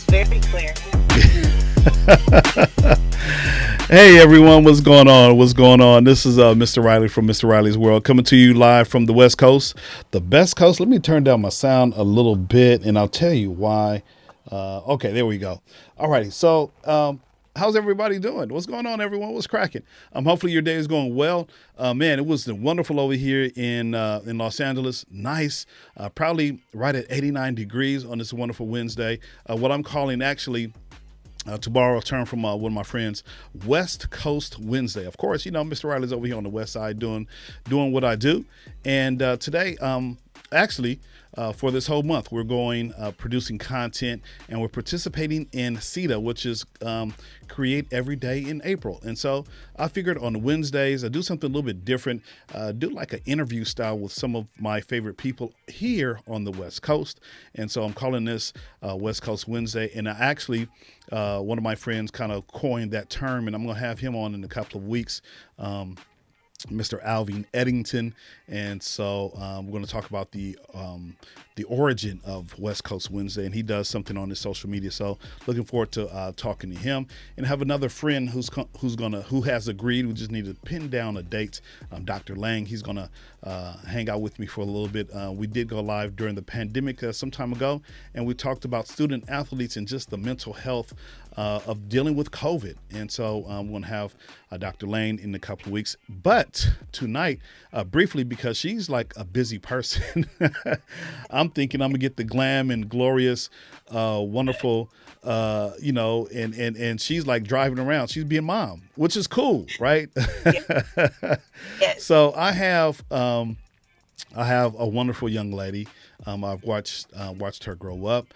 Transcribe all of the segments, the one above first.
Very clear. Hey everyone, what's going on? What's going on? This is Mr. Riley from Mr. Riley's World coming to you live from the West Coast, the best coast. Let me turn down my sound a little bit and I'll tell you why. Okay, there we go. Alrighty, so how's everybody doing? What's going on, everyone? What's cracking? Hopefully your day is going well. Man, it was wonderful over here in Los Angeles. Nice, probably right at 89 degrees on this wonderful Wednesday. What I'm calling actually to borrow a term from one of my friends, West Coast Wednesday. Of course, you know, Mr. Riley's over here on the West Side doing what I do. And today, actually, for this whole month, we're going producing content and we're participating in CEDA, which is Create Every Day in April. And so I figured on Wednesdays, I do something a little bit different, do like an interview style with some of my favorite people here on the West Coast. And so I'm calling this West Coast Wednesday. And I actually, one of my friends kind of coined that term, and I'm going to have him on in a couple of weeks. Mr. Alvin Eddington, and so we're going to talk about the origin of West Coast Wednesday, and he does something on his social media. So looking forward to talking to him, and have another friend who has agreed. We just need to pin down a date. Dr. Lang, he's going to hang out with me for a little bit. We did go live during the pandemic some time ago, and we talked about student athletes and just the mental health of dealing with COVID. And so I'm going to have Dr. Lane in a couple of weeks. But tonight, briefly, because she's like a busy person, I'm thinking I'm going to get the glam and glorious, wonderful, and she's like driving around. She's being mom, which is cool, right? Yes. So I have a wonderful young lady. I've watched her grow up.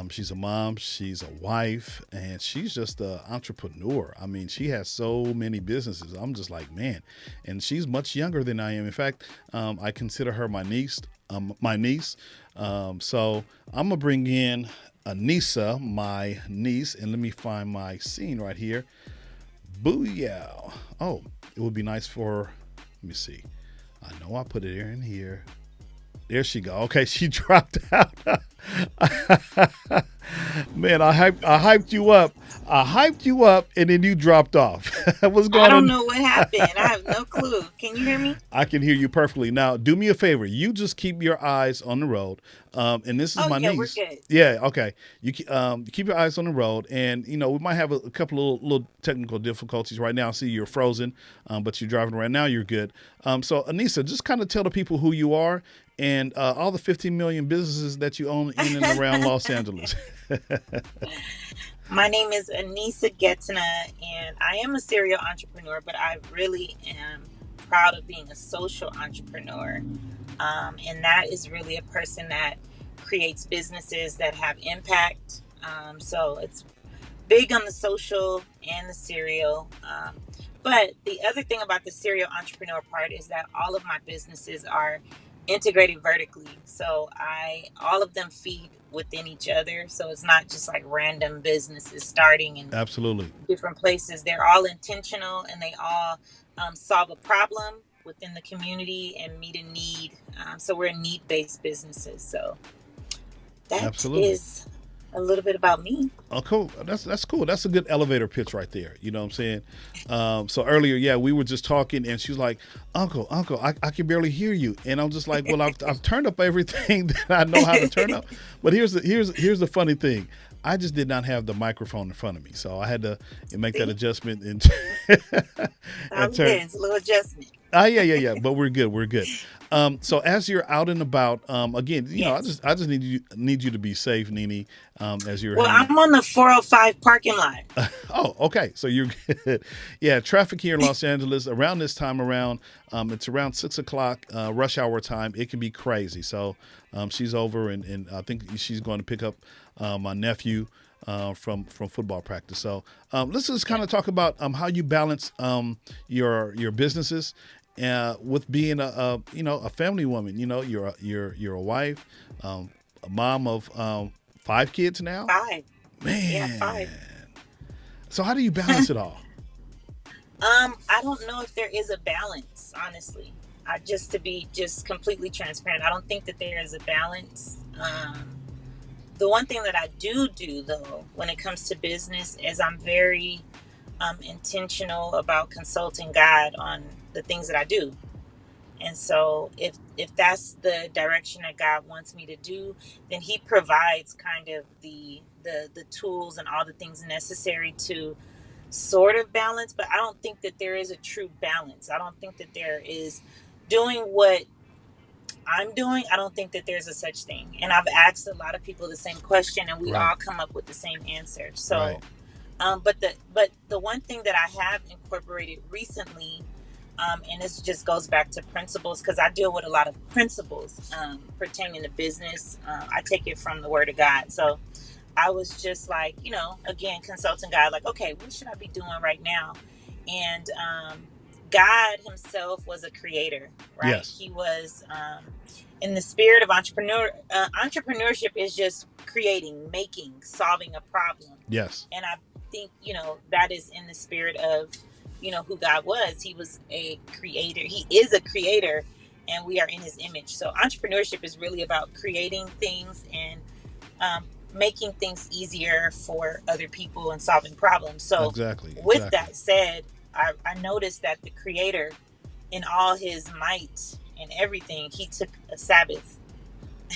She's a mom, she's a wife, and she's just an entrepreneur. I mean, she has so many businesses. I'm just like, man. And she's much younger than I am. In fact, I consider her my niece. So I'm gonna bring in Anessa, my niece, and let me find my scene right here. Booyah! Oh, it would be nice for. Let me see. I know I put it in here. There she go. Okay, she dropped out. Man, I hyped you up. I hyped you up, and then you dropped off. What's I going don't on? know what happened. I have no clue. Can you hear me? I can hear you perfectly. Now, do me a favor. You just keep your eyes on the road. And this is Oh my yeah, we're niece. good. Yeah, okay. Keep your eyes on the road, and we might have a couple of little technical difficulties right now. I see you're frozen, but you're driving right now. You're good. So, Anessa, just kind of tell the people who you are and all the 15 million businesses that you own in and around Los Angeles. My name is Anessa Getaneh, and I am a serial entrepreneur, but I really am proud of being a social entrepreneur. And that is really a person that creates businesses that have impact. So it's big on the social and the serial. But the other thing about the serial entrepreneur part is that all of my businesses are integrated vertically. So all of them feed within each other. So it's not just like random businesses starting in Absolutely. different places. They're all intentional and they all solve a problem within the community and meet a need. So we're need-based businesses. So that Absolutely. is a little bit about me. Oh, cool. That's cool. That's a good elevator pitch right there. You know what I'm saying? So earlier, yeah, we were just talking, and she's like, "Uncle, I can barely hear you." And I'm just like, "Well, I've turned up everything that I know how to turn up." But here's the funny thing. I just did not have the microphone in front of me, so I had to make that See, adjustment and and I'm turn. good. It's a little adjustment. Yeah. But we're good. We're good. So as you're out and about, again, Yes. I just need you to be safe, Nene, as you're Well, hanging. I'm on the 405 parking lot. Oh, okay. So you're good. Yeah, traffic here in Los Angeles around this time around, it's around 6 o'clock, rush hour time. It can be crazy. So she's over, and I think she's going to pick up my nephew from football practice. So let's just kind of talk about how you balance your businesses with being a family woman. You're a wife, a mom of 5 kids now. Five. Yeah, Man, five. so how do you balance it all? I don't know if there is a balance, honestly. Just to be just completely transparent, I don't think that there is a balance. The one thing that I do though, when it comes to business, is I'm very intentional about consulting God on the things that I do. And so if that's the direction that God wants me to do, then He provides kind of the tools and all the things necessary to sort of balance. But I don't think that there is a true balance. I don't think that there is doing what I'm doing. I don't think that there's a such thing. And I've asked a lot of people the same question, and we Right. all come up with the same answer. Right. So but the one thing that I have incorporated recently, and this just goes back to principles, because I deal with a lot of principles pertaining to business. I take it from the Word of God. So I was just like, again, consulting God, like, okay, what should I be doing right now? And God Himself was a creator, right? Yes. He was in the spirit of entrepreneurship is just creating, making, solving a problem. Yes. And I think, that is in the spirit of, who God was. He was a creator. He is a creator, and we are in His image. So entrepreneurship is really about creating things and making things easier for other people and solving problems. So, Exactly. with Exactly. that said, I noticed that the Creator, in all His might and everything, He took a Sabbath.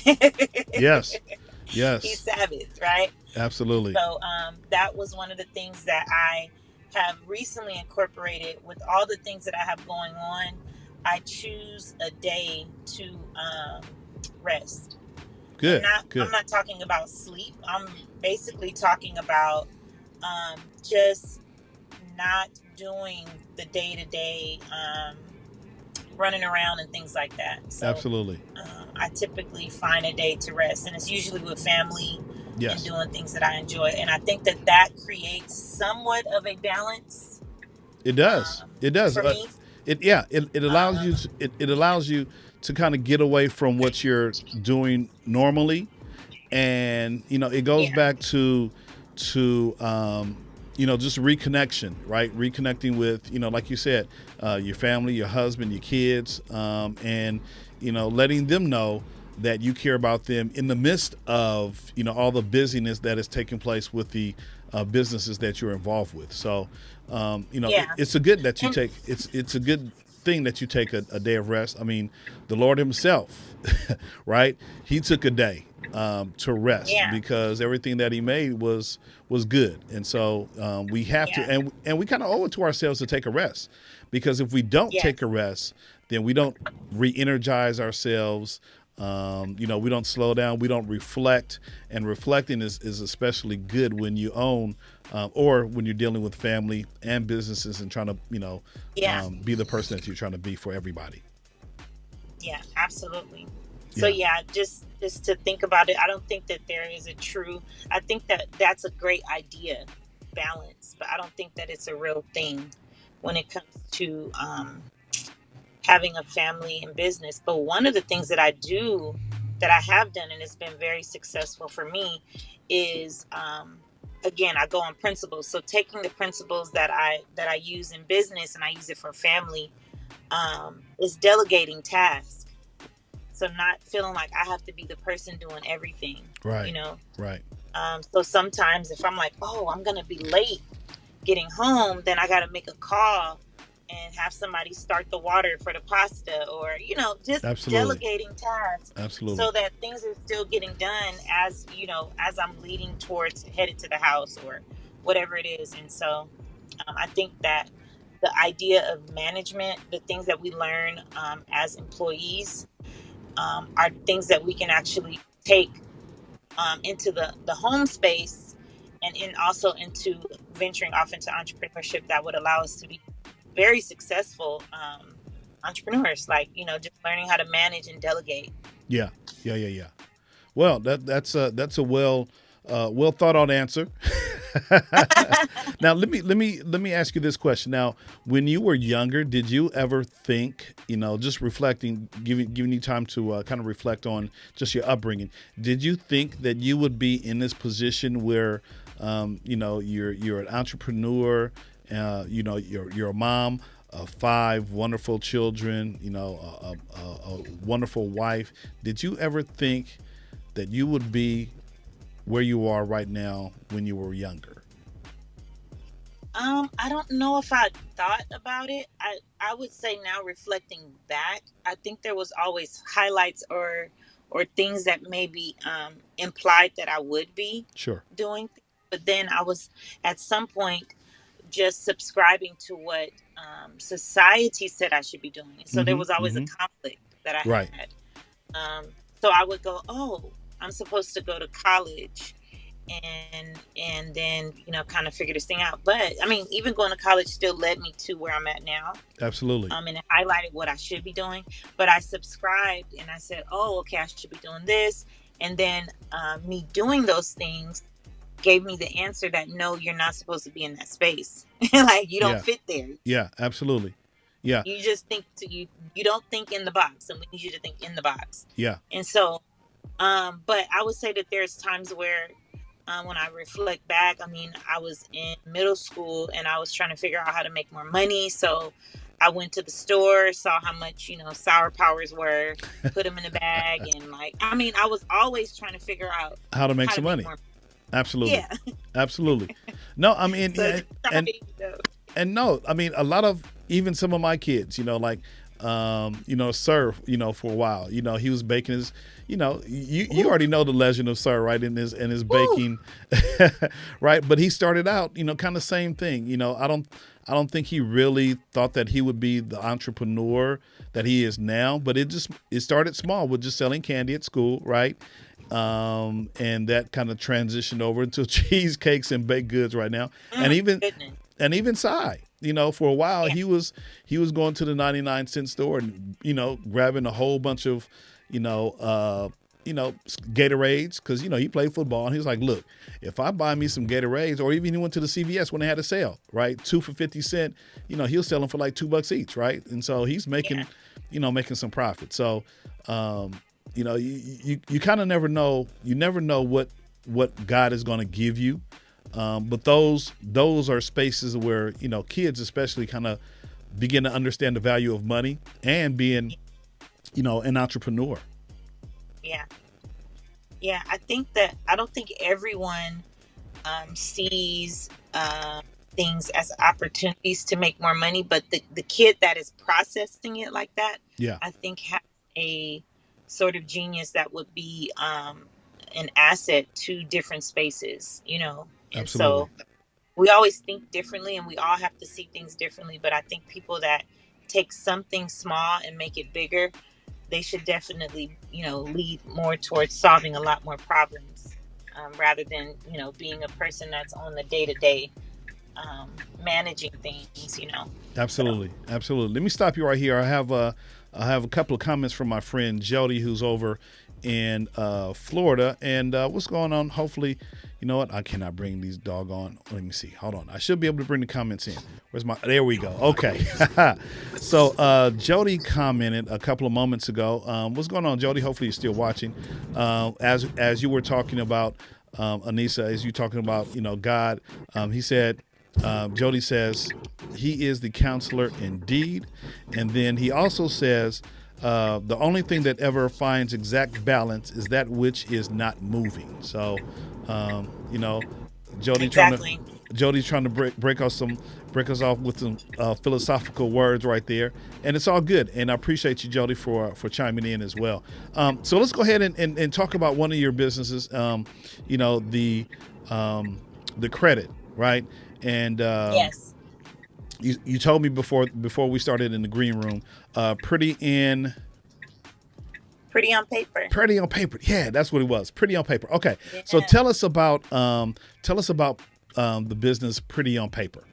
Yes. He Yes. Sabbath, right? Absolutely. So that was one of the things that I have recently incorporated with all the things that I have going on. I choose a day to rest, and Good. I'm Good. not talking about sleep. I'm basically talking about just not doing the day to day running around and things like that. So Absolutely. I typically find a day to rest, and it's usually with family and Yes. doing things that I enjoy. And I think that that creates somewhat of a balance It does. It does. for me. It allows you Um, to, it allows you to kind of get away from what you're doing normally, and it goes yeah, back to just reconnection, right? Reconnecting with, like you said, your family, your husband, your kids, and letting them know that you care about them in the midst of all the busyness that is taking place with the businesses that you're involved with. So yeah, it's a good that you and take it's a good thing that you take a day of rest. I mean, the Lord Himself, right? He took a day to rest yeah, because everything that He made was good, and so we have to, yeah, and we kind of owe it to ourselves to take a rest, because if we don't yes, take a rest, then we don't re-energize ourselves. We don't slow down. We don't reflect, and reflecting is especially good when you own, or when you're dealing with family and businesses and trying to, yeah, be the person that you're trying to be for everybody. yeah, absolutely. So Yeah. yeah, just to think about it, I don't think that there is a true. I think that that's a great idea, balance, but I don't think that it's a real thing when it comes to having a family and business. But one of the things that I do, that I have done, and it's been very successful for me, is again, I go on principles. So taking the principles that I use in business and I use it for family, is delegating tasks. So not feeling like I have to be the person doing everything, you Right. know. Right. So sometimes if I'm like, oh, I'm gonna be late getting home, then I got to make a call and have somebody start the water for the pasta, or just Absolutely. delegating tasks Absolutely. so that things are still getting done as as I'm leading towards headed to the house or whatever it is. And so I think that the idea of management, the things that we learn as employees, are things that we can actually take into the home space, and also into venturing off into entrepreneurship that would allow us to be very successful entrepreneurs, like just learning how to manage and delegate. Yeah. Yeah. Yeah. Yeah. Well, that's a well thought out answer. Now let me ask you this question. Now, when you were younger, did you ever think, just reflecting, giving you time to kind of reflect on just your upbringing? Did you think that you would be in this position where, you're an entrepreneur, you're a mom of five wonderful children, a wonderful wife? Did you ever think that you would be where you are right now when you were younger? I don't know if I thought about it. I would say now reflecting back, I think there was always highlights or things that maybe implied that I would be Sure. doing, but then I was at some point just subscribing to what society said I should be doing. So there Mm-hmm. was always a Mm-hmm. conflict that I Right. had. So I would go, oh, I'm supposed to go to college and then kind of figure this thing out. But I mean, even going to college still led me to where I'm at now. Absolutely. And it highlighted what I should be doing. But I subscribed and I said, oh, okay, I should be doing this. And then me doing those things gave me the answer that no, you're not supposed to be in that space. Like you don't Yeah. fit there. Yeah. Absolutely. Yeah. You just think you don't think in the box, and we need you to think in the box. Yeah. And so, but I would say that there's times where when I reflect back, I mean, I was in middle school and I was trying to figure out how to make more money. So I went to the store, saw how much, sour powers were, put them in a bag. And like, I mean, I was always trying to figure out How to make how to some make money? more. Absolutely. Yeah. Absolutely. No, I mean, So yeah, just and starting, and no, I mean, a lot of even some of my kids, like, Sir, for a while, he was baking his, you ooh, already know the legend of Sir, right? In his ooh, baking, right? But he started out, kind of same thing. I don't think he really thought that he would be the entrepreneur that he is now. But it started small with just selling candy at school, right? And that kind of transitioned over into cheesecakes and baked goods right now, and even goodness. and even Psy, for a while Yeah. he was going to the 99-cent store and grabbing a whole bunch of you know Gatorades, because he played football, and he was like, look, if I buy me some Gatorades, or even he went to the CVS when they had a sale, right, 2 for 50 cent, he was selling for like $2 each, right, and so he's Yeah. making some profit. So you kind of never know what God is going to give you. But those are spaces where kids especially kind of begin to understand the value of money and being an entrepreneur. Yeah. Yeah. I don't think everyone sees things as opportunities to make more money, but the kid that is processing it like that, Yeah, I think has a sort of genius that would be an asset to different spaces. And absolutely. so we always think differently and we all have to see things differently. But I think people that take something small and make it bigger, they should definitely, lead more towards solving a lot more problems rather than, being a person that's on the day to day managing things. So, Absolutely, absolutely. Let me stop you right here. I have a couple of comments from my friend Jody, who's over in Florida. And what's going on? Hopefully, you know what? I cannot bring these doggone. Let me see. Hold on. I should be able to bring the comments in. Where's my? There we go. Okay. So Jody commented a couple of moments ago. What's going on, Jody? Hopefully, you're still watching. As you were talking about Anessa, as you talking about God, he said. Jody says he is the counselor indeed. And then he also says the only thing that ever finds exact balance is that which is not moving. So, you know, Jody trying to exactly. Jody's trying to break us off with some philosophical words right there, and it's all good. And I appreciate you, Jody, for chiming in as well. So let's go ahead and talk about one of your businesses. The credit, right? And Yes. you told me before we started in the green room, pretty in Pretty on paper. pretty on paper. Yeah, that's what it was. Pretty on paper. Okay, so Yeah. tell us about the business Pretty on Paper.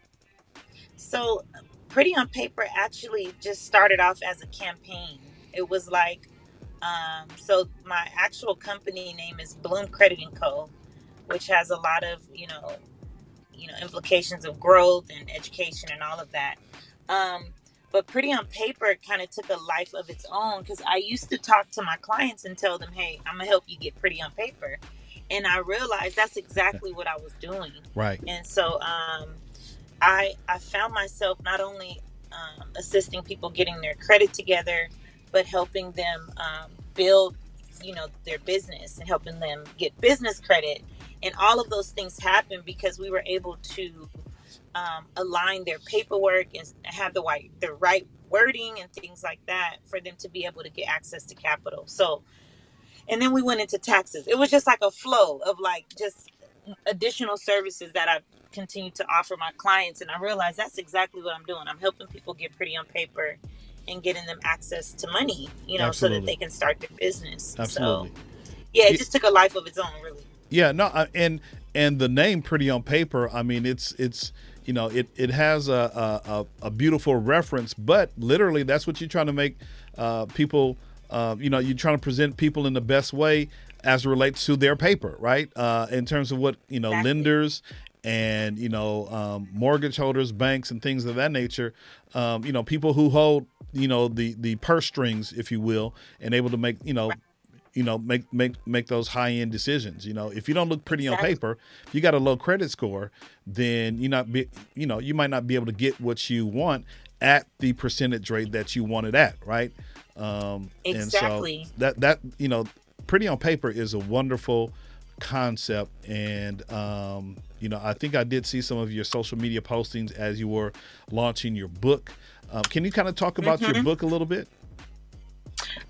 So, Pretty on Paper actually just started off as a campaign. It was like, so my actual company name is Bloom Credit and Co., which has a lot of, implications of growth and education and all of that. Um, but Pretty on Paper kind of took a life of its own because I used to talk to my clients and tell them, hey, I'm going to help you get pretty on paper. And I realized that's exactly what I was doing. Right. And so I found myself not only assisting people getting their credit together, but helping them build, their business and helping them get business credit And all of those things happened because we were able to align their paperwork and have the right wording and things like that for them to be able to get access to capital. So, and then we went into taxes. It was just like a flow of like just additional services that I've continued to offer my clients. And I realized that's exactly what I'm doing. I'm helping people get pretty on paper and getting them access to money, so that Absolutely. they can start their business. So Absolutely. yeah, it Y- just took a life of its own, really. Yeah, no, and the name "Pretty on Paper." I mean, it's it has a beautiful reference, but literally that's what you're trying to make people. You're trying to present people in the best way as it relates to their paper, right? In terms of what Exactly. lenders and mortgage holders, banks, and things of that nature. People who hold the purse strings, if you will, and able to make Right. make those high end decisions. If you don't look pretty on Exactly. paper, if you got a low credit score, then you might not be able to get what you want at the percentage rate that you want it at, right? And so Exactly. that pretty on paper is a wonderful concept, and I think I did see some of your social media postings as you were launching your book. Can you kind of talk about your Hmm. book a little bit?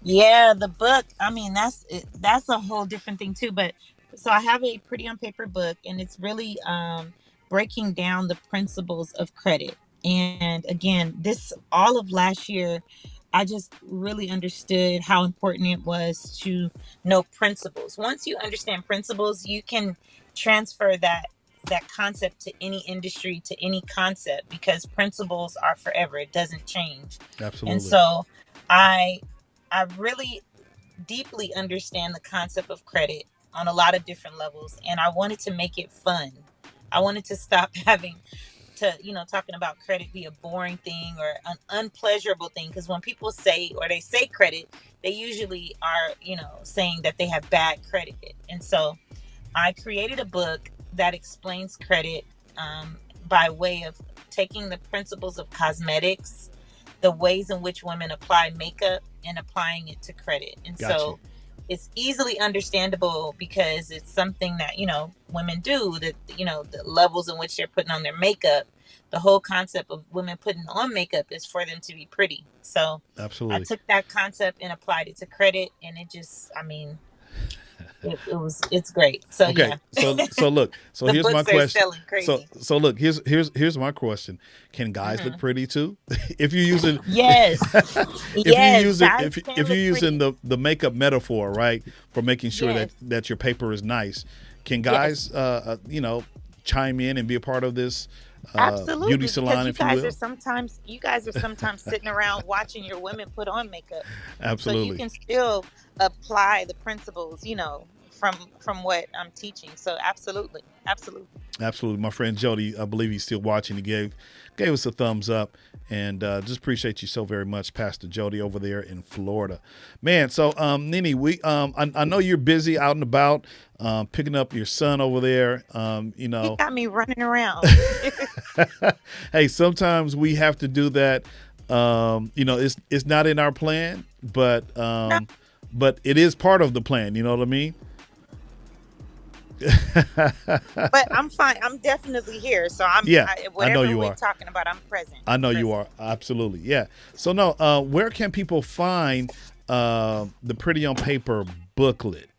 Yeah, the book. I mean, that's a whole different thing too. But so I have a pretty on paper book, and it's really breaking down the principles of credit. And again, this all of last year, I just really understood how important it was to know principles. Once you understand principles, you can transfer that concept to any industry, to any concept, because principles are forever. It doesn't change. And Absolutely. so I I really deeply understand the concept of credit on a lot of different levels, and I wanted to make it fun. I wanted to stop having to, talking about credit be a boring thing or an unpleasurable thing, because when people say or they say credit, they usually are, saying that they have bad credit. And so I created a book that explains credit by way of taking the principles of cosmetics, the ways in which women apply makeup, and applying it to credit. And Got you. so it's easily understandable because it's something that, women do, that, the levels in which they're putting on their makeup. The whole concept of women putting on makeup is for them to be pretty. So I Absolutely. took that concept and applied it to credit, and it just, I mean, it's great. So Okay, yeah, so look, so the here's my books are question. selling So crazy. so look, here's my question. Can guys look Hmm. pretty too? if you're using Yes, if you're yes, using guys if can you're look using pretty. the makeup metaphor, right, for making sure that Yes, your paper is nice, can yes, guys chime in and be a part of this beauty absolutely. Because salon, if you will? you guys are sometimes sitting around watching your women put on makeup, so you Absolutely. can still apply the principles, from what I'm teaching. So absolutely, absolutely. Absolutely. My friend Jody, I believe he's still watching. He gave us a thumbs up, and just appreciate you so very much, Pastor Jody, over there in Florida. Man, so Nini, I know you're busy out and about, picking up your son over there. You got me running around. Hey, sometimes we have to do that. It's not in our plan, No, but it is part of the plan. You know what I mean? but I'm fine. I'm definitely here. So Yeah, I know whatever you we're are. talking about, I'm present. I I'm know you present. are. Absolutely. Yeah. So no, where can people find the Pretty on Paper booklet?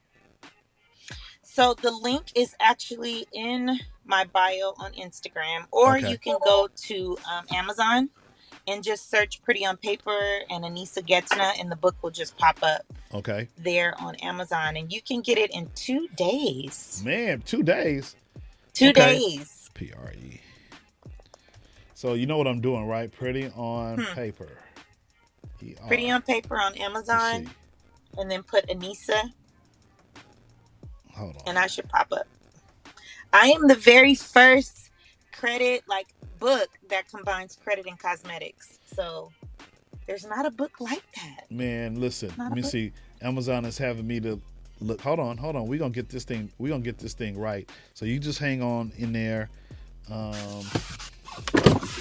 So the link is actually in my bio on Instagram, or Okay. you can go to Amazon and just search "Pretty on Paper" and Anessa Getaneh, and the book will just pop up Okay. there on Amazon, and you can get it in 2 days. Man, 2 days. Two Okay. days. PRE. So you know what I'm doing, right? Pretty on Hmm. Paper. Pretty ER. on Paper on Let me see. Amazon, and then put Anessa, Hold and on. I should pop up. I am the very first credit like book that combines credit and cosmetics. So there's not a book like that. Man, listen. Not Let a me book. see. Amazon is having me to look. Hold on. We're gonna get this thing. We're gonna get this thing right. So you just hang on in there. Um,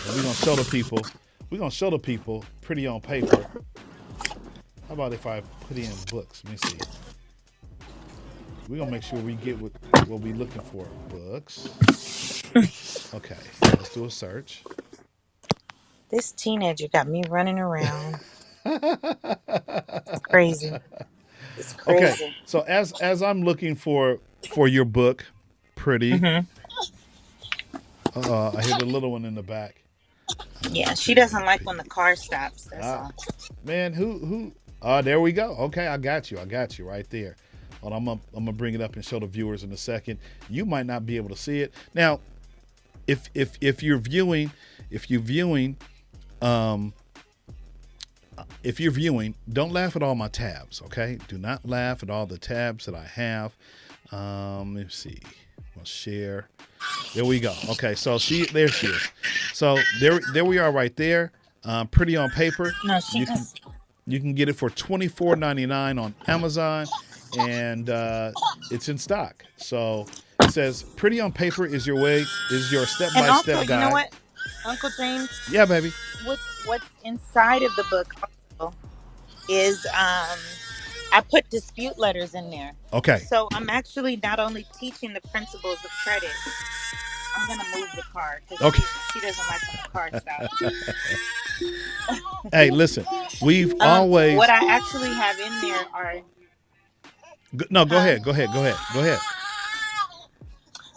and we're gonna show the people. We're gonna show the people Pretty on Paper. How about if I put in books? Let me see. We're gonna make sure we get what we looking for. Books. Okay, let's do a search. This teenager got me running around. It's crazy. It's Okay, crazy. so as I'm looking for your book, pretty. Hmm. I hear the little one in the back. Yeah, she doesn't like when the P. car stops. That's Ah, all. man, who? There we go. Okay, I got you. I got you right there. Hold on, I'm gonna bring it up and show the viewers in a second. You might not be able to see it now. If you're viewing, if you're viewing, um, if you're viewing, don't laugh at all my tabs. Okay, do not laugh at all the tabs that I have. Let's see. We'll share. There we go. Okay, so there she is. So there we are right there. Pretty on paper. No, she You can just. you can get it for $24.99 on Amazon, and it's in stock. So it says "Pretty on Paper" is your step And by also, step you know guide. what, Uncle James, Yeah, baby. what's inside of the book also is I put dispute letters in there. Okay. So I'm actually not only teaching the principles of credit. I'm gonna move the car because Okay. she doesn't like when the car stops. Hey, listen. We've always What I actually have in there are, no. Go huh? ahead. Go ahead. Go ahead. Go ahead.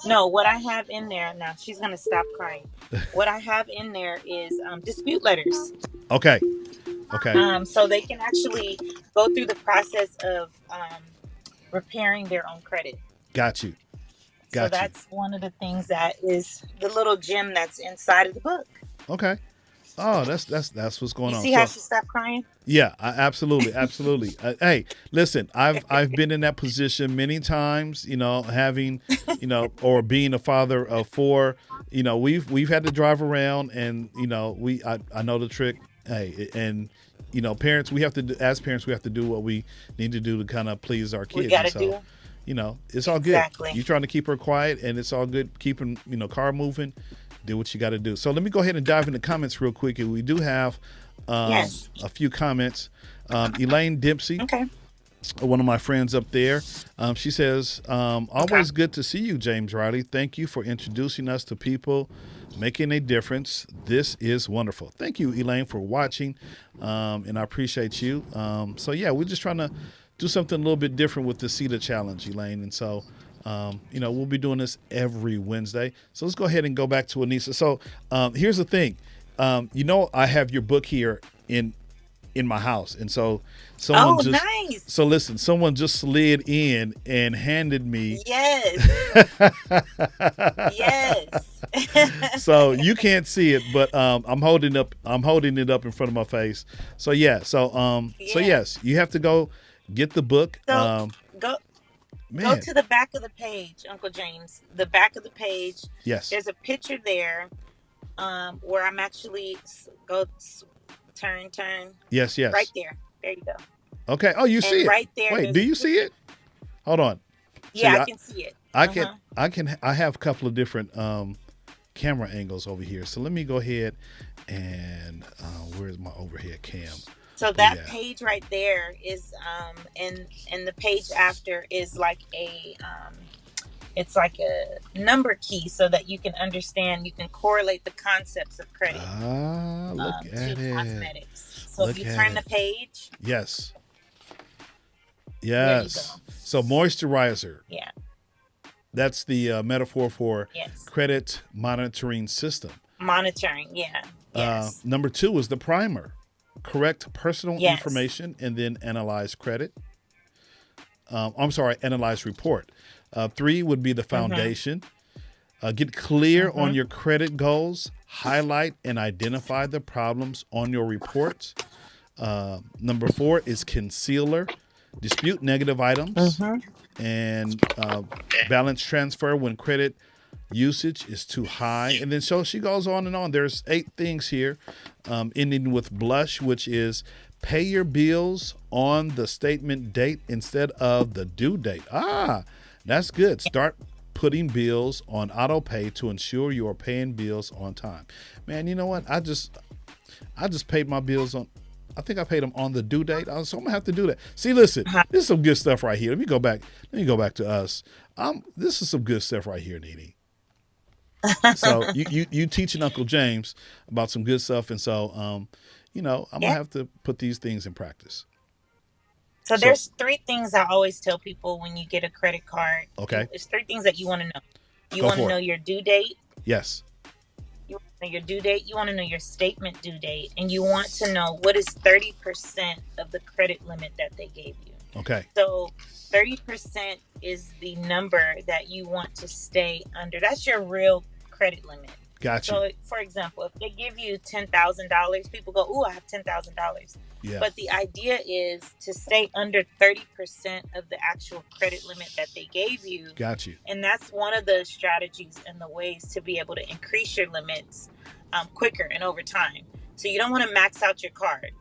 No, what I have in there now. She's gonna stop crying. What I have in there is dispute letters, Okay. Okay. so they can actually go through the process of repairing their own credit. Got you. So Got you. that's one of the things that is the little gem that's inside of the book. Okay. Oh, that's what's going You on. see how So she stopped crying? yeah, absolutely, absolutely. Hey, listen, I've been in that position many times. Having, or being a father of four. We've had to drive around, and I know the trick. Hey, and parents, we have to as parents we have to do what we need to do to kind of please our We kids, got and to so do it's all good. exactly. You're trying to keep her quiet, and it's all good keeping car moving. Do what you got to do. So let me go ahead and dive into comments real quick. We do have Yes. a few comments. Elaine Dempsey, Okay. one of my friends up there, she says, Okay. always good to see you, James Riley. Thank you for introducing us to people making a difference. This is wonderful. Thank you, Elaine, for watching, and I appreciate you. So, yeah, we're just trying to do something a little bit different with the CEDA challenge, Elaine. And so, we'll be doing this every Wednesday. So let's go ahead and go back to Anessa. So here's the thing. I have your book here in my house, and so Oh, nice. so listen, someone just slid in and handed me. Yes. Yes. So you can't see it, but I'm holding it up in front of my face. So yeah, so Yeah. yes, you have to go get the book. So go go Man, to the back of the page, Uncle James. The back of the page. yes, There's a picture there where I'm actually turn yes, right yes. there. There you go. Okay. Oh, you see And it. right there, Wait, there's do a you see picture. it? Hold on. Yeah, See, I I can see it. I Uh can huh. I have a couple of different camera angles over here. So let me go ahead and where's my overhead cam? So Oh that yeah. page right there is and the page after is like a it's like a number key so that you can understand, you can correlate the concepts of credit Look to at it. cosmetics. So if Look you at turn the it. page, Yes. there you go. Yes. So moisturizer. Yeah. That's the metaphor for Yes. credit monitoring system. Monitoring. Yeah. Yes. Number two is the primer. Correct personal Yes. information and then analyze credit. I'm sorry, analyze report. Three would be the Mm-hmm. foundation. Get clear on Mm-hmm. your credit goals. Highlight and identify the problems on your reports. Number four is concealer. Dispute negative items Mm-hmm. and balance transfer when credit usage is too high. And then so she goes on and on. There's 8 things here, ending with blush, which is pay your bills on the statement date instead of the due date. That's good. Start putting bills on auto pay to ensure you are paying bills on time. Man, you know what? I just paid my bills on I think I paid them on the due date. So I'm gonna have to do that. See, listen, Uh-huh. this is some good stuff right here. Let me go back. Let me go back to us. This is some good stuff right here, Nene. So you teaching Uncle James about some good stuff, and so I'm gonna Yeah. have to put these things in practice. So So there's three things I always tell people when you get a credit card. okay, It's three things that you want to know. You go want to for know it. your due date. Yes. You want to know your due date. You want to know your statement due date, and you want to know what is 30% of the credit limit that they gave you. Okay. So 30% is the number that you want to stay under. That's your real credit limit. Got you. So, for example, if they give you $10,000, people go, "Ooh, I have $10,000." Yeah. But the idea is to stay under 30% of the actual credit limit that they gave you. Got you. And that's one of the strategies and the ways to be able to increase your limits quicker and over time. So you don't want to max out your card.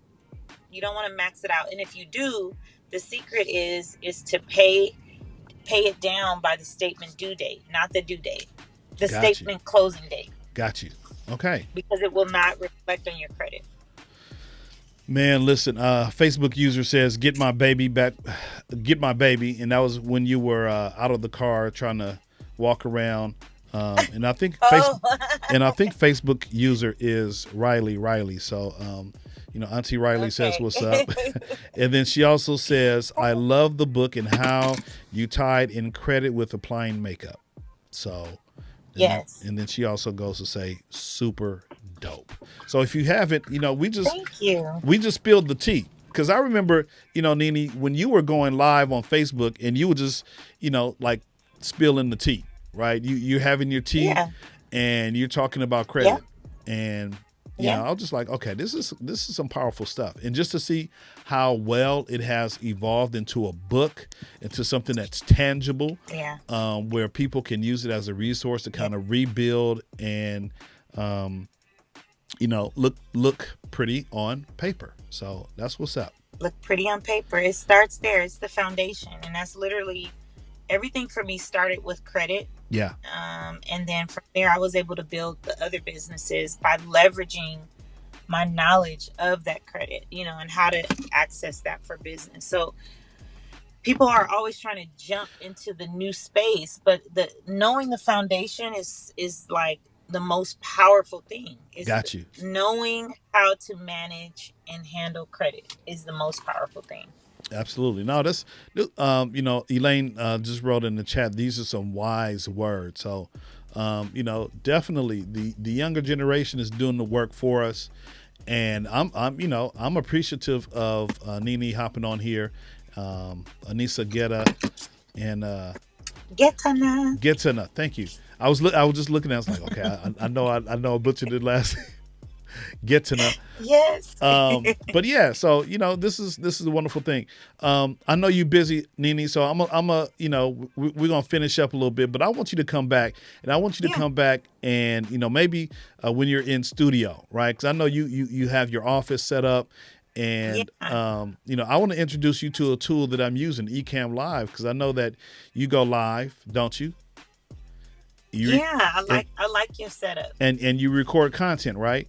You don't want to max it out. And if you do, the secret is to pay it down by the statement due date, not the due date. The Got you. statement closing date, Got you. Okay. because it will not reflect on your credit. Man, listen. Facebook user says, "Get my baby back. Get my baby," and that was when you were out of the car trying to walk around. And I think Oh, Facebook user is Riley. So, Auntie Riley says, okay. "What's up?" And then she also says, "I love the book and how you tied in credit with applying makeup." So, Yes. and then she also goes to say, "Super dope." So if you haven't, Thank you. we just spilled the tea. Because I remember, Nene, when you were going live on Facebook and you were just, like spilling the tea, right? You're having your tea Yeah. and you're talking about Yeah. credit. And, Yeah. I was just like, okay, this is some powerful stuff. And just to see how well it has evolved into a book, into something that's tangible, Yeah. where people can use it as a resource to kind of rebuild and, look pretty on paper. So that's what's up. Look pretty on paper. It starts there. It's the foundation. And that's literally everything for me started with credit. Yeah. And then from there, I was able to build the other businesses by leveraging my knowledge of that credit, and how to access that for business. So people are always trying to jump into the new space, but knowing the foundation is like the most powerful thing. Is Got you. knowing how to manage and handle credit is the most powerful thing. Absolutely. No, that's, Elaine just wrote in the chat, these are some wise words. So, definitely the younger generation is doing the work for us. And I'm appreciative of Nene hopping on here, Anessa and Getaneh. Getaneh. Thank you. I was just looking at. I was like, okay, I know I butchered it last. Getaneh. Yes. But yeah, so this is a wonderful thing. I know you're busy, Nene, so we're gonna finish up a little bit, but I want you to come back, and I want you to Yeah. come back and maybe when you're in studio, right? Because I know you have your office set up. And Yeah. I want to introduce you to a tool that I'm using, Ecamm Live, because I know that you go live, don't you? Yeah. And, I like your setup. and you record content, right?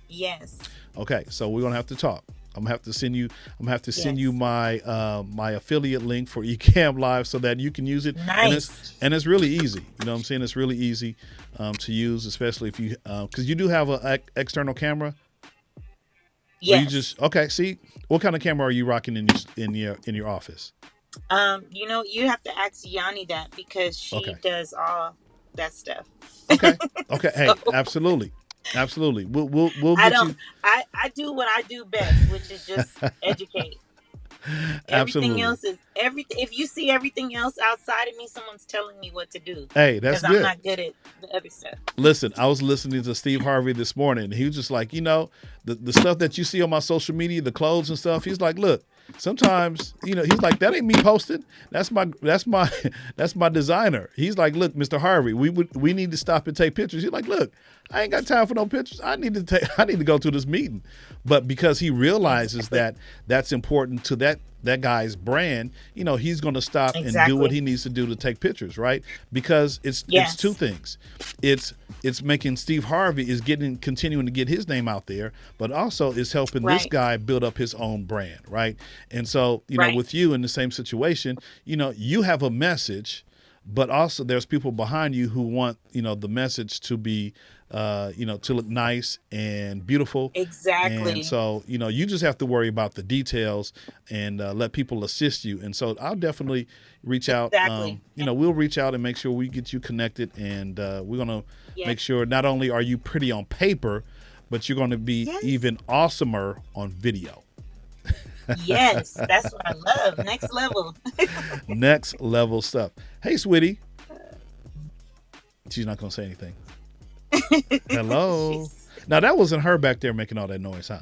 Yes. Okay, so we're gonna have to talk. I'm gonna have to send you. I'm gonna have to send you Yes. my my affiliate link for Ecamm Live so that you can use it. Nice. And it's really easy. You know what I'm saying? It's really easy to use, especially if you because you do have an external camera. Or you Yes. just okay? See, what kind of camera are you rocking in your office? You have to ask Yanni that because she Okay, does all that stuff. okay, okay. Hey, So absolutely, absolutely. We'll I get don't you. I do what I do best, which is just educate. Everything Absolutely. else is everything. If you see everything else outside of me, someone's telling me what to do Hey, that's because I'm good. not good at the other stuff. Listen, I was listening to Steve Harvey this morning, and he was just like, the stuff that you see on my social media, the clothes and stuff. He's like, look, sometimes, he's like, that ain't me posting. That's my that's my designer. He's like, look, Mr. Harvey, we need to stop and take pictures. He's like, look, I ain't got time for no pictures. I need to go to this meeting. But because he realizes Exactly. that that's important to that that guy's brand, he's going to stop and do what Exactly. he needs to do to take pictures, right? Because it's two Yes. things. It's making Steve Harvey is getting continuing to get his name out there, but also is helping this Right. guy build up his own brand, right? And so, Right. with you in the same situation, you have a message, but also there's people behind you who want the message to be to look nice and beautiful. And Exactly. so you just have to worry about the details and let people assist you. And so I'll definitely reach out. Exactly. And We'll reach out and make sure we get you connected, and we're gonna yes. make sure not only are you pretty on paper, but you're going to be Yes. even awesomer on video. Yes. That's what I love. Next level. Next level stuff. Hey, sweetie. She's not going to say anything. Hello. She's Now that wasn't her back there making all that noise, huh?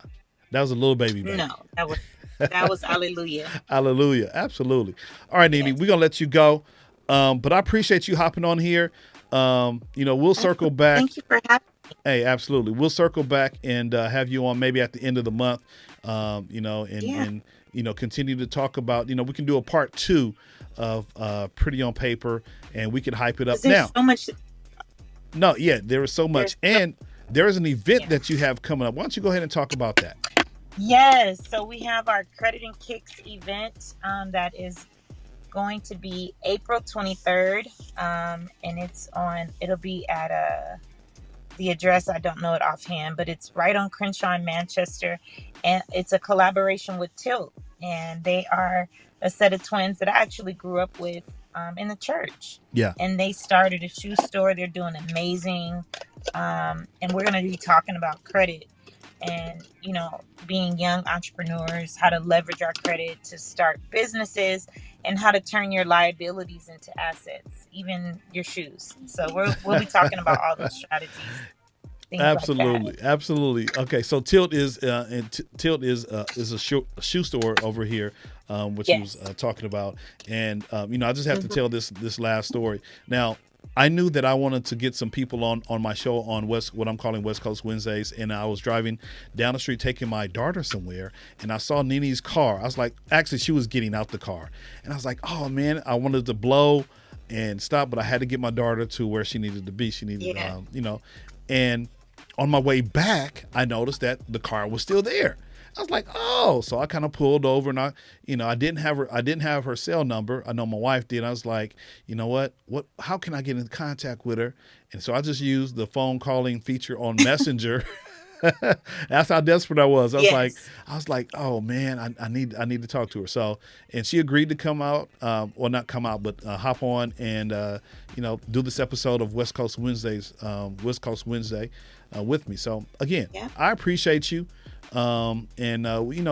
That was a little baby no, baby. that was hallelujah. Hallelujah. Absolutely. All right, Nene, Yes. we're going to let you go. But I appreciate you hopping on here. We'll circle Absolutely. back. Thank you for having Hey, absolutely. We'll circle back and have you on maybe at the end of the month, me. Yeah. and continue to talk about, we can do a part two of Pretty on Paper, and we can hype it Because up. there's Now, so much no, yeah, there is so there's much. so And there is an event yeah. that you have coming up. Why don't you go ahead and talk about that? Yes. So we have our Credit and Kicks event that is going to be April 23rd. And it'll be at the address, I don't know it offhand, but it's right on Crenshaw in Manchester. And it's a collaboration with Tilt. And they are a set of twins that I actually grew up with in the church. Yeah. And they started a shoe store. They're doing amazing. And we're going to be talking about credit and, being young entrepreneurs, how to leverage our credit to start businesses and how to turn your liabilities into assets, even your shoes. So we'll be talking about all those strategies, things like that. Absolutely, absolutely. Okay, so Tilt is a shoe store over here, which he was Yes. talking about, and I just have to Mhm. tell this last story. Now, I knew that I wanted to get some people on my show on what I'm calling West Coast Wednesdays, and I was driving down the street taking my daughter somewhere, and I saw Nini's car. I was like, actually, she was getting out the car, and I was like, oh man, I wanted to blow and stop, but I had to get my daughter to where she needed to be. She needed, Yeah. and on my way back, I noticed that the car was still there. I was like, oh, so I kind of pulled over, and I didn't have her cell number. I know my wife did. I was like, you know what, how can I get in contact with her? And so I just used the phone calling feature on Messenger. That's how desperate I was. Yes. I was like, oh man, I need to talk to her. So, and she agreed to come out, or not come out, but hop on and do this episode of West Coast Wednesday, with me. So again, Yeah. I appreciate you, and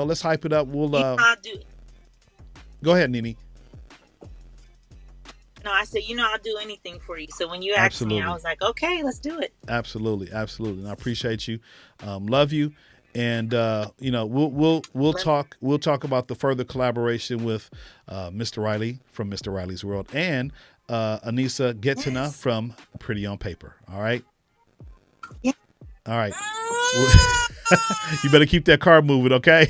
let's hype it up. We'll I'll do. go ahead, Nini. No, I said, I'll do anything for you. So when you asked me, I Absolutely. was like, okay, let's do it. Absolutely, absolutely, and I appreciate you. Love you, and Love you. we'll talk about the further collaboration with Mr. Riley from Mr. Riley's World and Anessa Getaneh Yes. from Pretty on Paper. All right, Yeah. all right. You better keep that car moving, okay?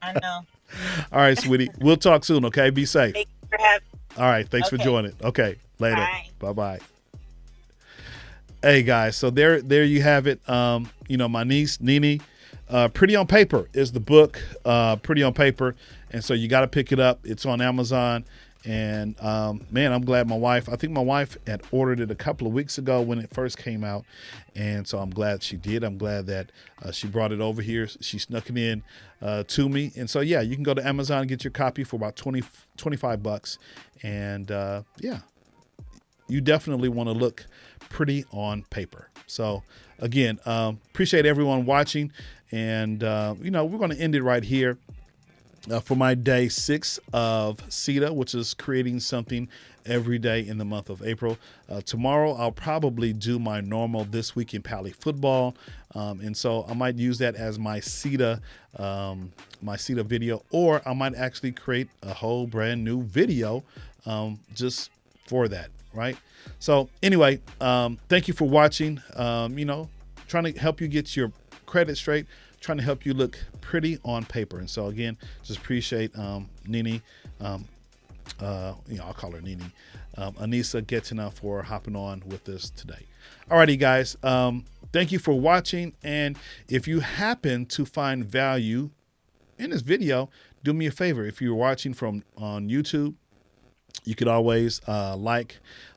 I know. All right, sweetie. We'll talk soon, okay? Be safe. Thank you for having. All right, thanks for Okay. joining. Okay, later. Bye. Bye bye. Hey guys, so there you have it. My niece Nini, Pretty on Paper is the book. Pretty on Paper, and so you got to pick it up. It's on Amazon, and man, I'm glad I think my wife had ordered it a couple of weeks ago when it first came out, and so I'm glad she did. I'm glad that she brought it over here. She snuck it in to me, and so yeah, you can go to Amazon and get your copy for about 25 bucks, and yeah, you definitely want to look pretty on paper. So again, appreciate everyone watching, and we're going to end it right here for my day 6 of CEDA, which is creating something every day in the month of April. Tomorrow I'll probably do my normal This Week in Pally Football, and so I might use that as my CEDA video, or I might actually create a whole brand new video just for that, right? So anyway, thank you for watching. Trying to help you get your credit straight, trying to help you look pretty on paper. And so again, just appreciate Nini. I'll call her Nini, Anessa Getaneh, for hopping on with us today. Alrighty, guys. Thank you for watching. And if you happen to find value in this video, do me a favor. If you're watching from on YouTube, you could always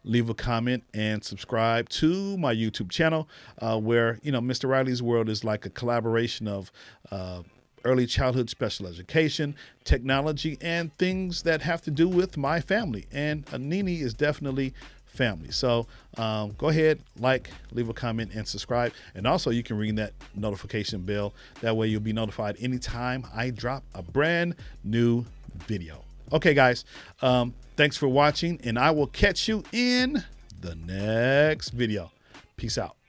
leave a comment, and subscribe to my YouTube channel, where Mr. Riley's World is like a collaboration of early childhood special education, technology, and things that have to do with my family. And Nini is definitely family. So go ahead, leave a comment, and subscribe. And also you can ring that notification bell. That way you'll be notified anytime I drop a brand new video. Okay, guys, thanks for watching, and I will catch you in the next video. Peace out.